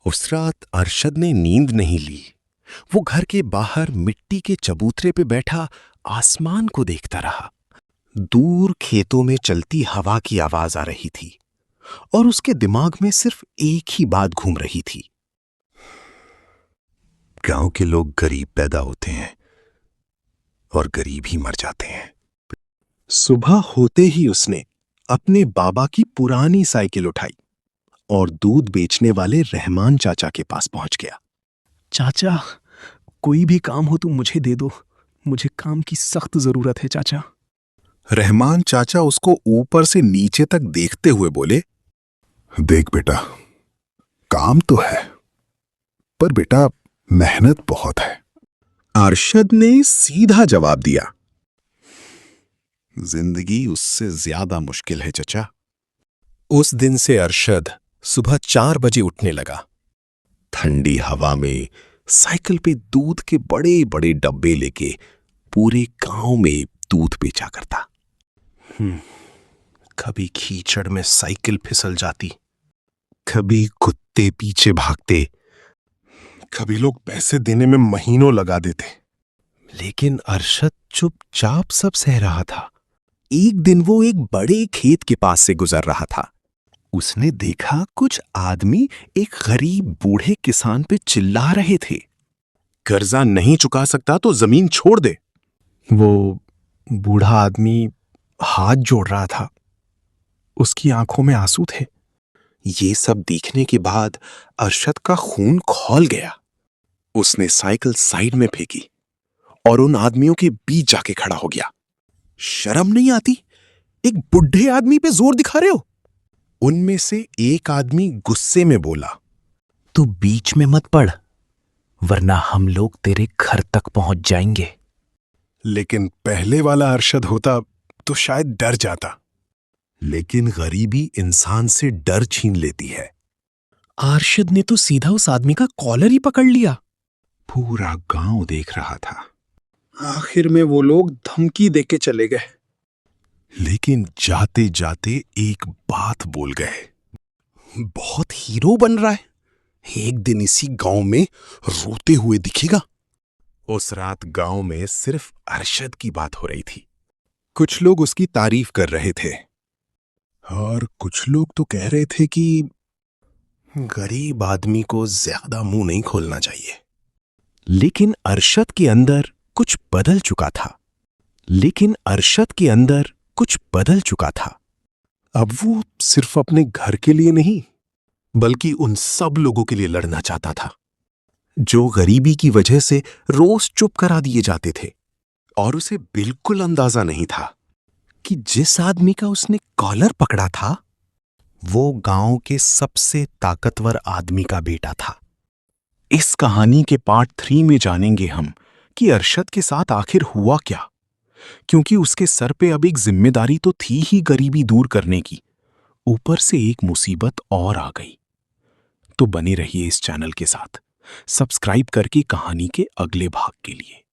उस रात अरशद ने नींद नहीं ली। वो घर के बाहर मिट्टी के चबूतरे पे बैठा आसमान को देखता रहा। दूर खेतों में चलती हवा की आवाज आ रही थी और उसके दिमाग में सिर्फ एक ही बात घूम रही थी। गांव के लोग गरीब पैदा होते हैं और गरीब ही मर जाते हैं। सुबह होते ही उसने अपने बाबा की पुरानी साइकिल उठाई और दूध बेचने वाले रहमान चाचा के पास पहुंच गया। चाचा, कोई भी काम हो तो मुझे दे दो। मुझे काम की सख्त जरूरत है चाचा। रहमान चाचा उसको ऊपर से नीचे तक देखते हुए बोले, देख बेटा, काम तो है पर बेटा मेहनत बहुत है। अरशद ने सीधा जवाब दिया, जिंदगी उससे ज्यादा मुश्किल है चचा। उस दिन से अरशद सुबह 4 बजे उठने लगा। ठंडी हवा में साइकिल पे दूध के बड़े बड़े डब्बे लेके पूरे गांव में दूध बेचा करता। कभी कीचड़ में साइकिल फिसल जाती, कभी कुत्ते पीछे भागते, कभी लोग पैसे देने में महीनों लगा देते, लेकिन अरशद चुपचाप सब सह रहा था। एक दिन वो एक बड़े खेत के पास से गुजर रहा था। उसने देखा कुछ आदमी एक गरीब बूढ़े किसान पे चिल्ला रहे थे, कर्जा नहीं चुका सकता तो जमीन छोड़ दे। वो बूढ़ा आदमी हाथ जोड़ रहा था। उसकी आंखों में आंसू थे। ये सब देखने के बाद अरशद का खून खौल गया। उसने साइकिल साइड में फेंकी और उन आदमियों के बीच जाके खड़ा हो गया। शर्म नहीं आती? एक बुढ़े आदमी पे जोर दिखा रहे हो? उनमें से एक आदमी गुस्से में बोला, तू बीच में मत पड़, वरना हम लोग तेरे घर तक पहुंच जाएंगे। लेकिन पहले वाला अरशद होता तो शायद डर जाता। लेकिन गरीबी इंसान से डर छीन लेती है। अरशद ने तो सीधा उस आदमी का कॉलर ही पकड़ लिया। पूरा गांव देख रहा था। आखिर में वो लोग धमकी देके चले गए, लेकिन जाते जाते एक बात बोल गए, बहुत हीरो बन रहा है, एक दिन इसी गांव में रोते हुए दिखेगा। उस रात गांव में सिर्फ अरशद की बात हो रही थी। कुछ लोग उसकी तारीफ कर रहे थे और कुछ लोग तो कह रहे थे कि गरीब आदमी को ज्यादा मुंह नहीं खोलना चाहिए। लेकिन अरशद के अंदर कुछ बदल चुका था। अब वो सिर्फ अपने घर के लिए नहीं, बल्कि उन सब लोगों के लिए लड़ना चाहता था जो गरीबी की वजह से रोज चुप करा दिए जाते थे। और उसे बिल्कुल अंदाजा नहीं था कि जिस आदमी का उसने कॉलर पकड़ा था वो गांव के सबसे ताकतवर आदमी का बेटा था। इस कहानी के पार्ट 3 में जानेंगे हम कि अरशद के साथ आखिर हुआ क्या, क्योंकि उसके सर पे अब एक जिम्मेदारी तो थी ही गरीबी दूर करने की, ऊपर से एक मुसीबत और आ गई। तो बने रहिए इस चैनल के साथ, सब्सक्राइब करके कहानी के अगले भाग के लिए।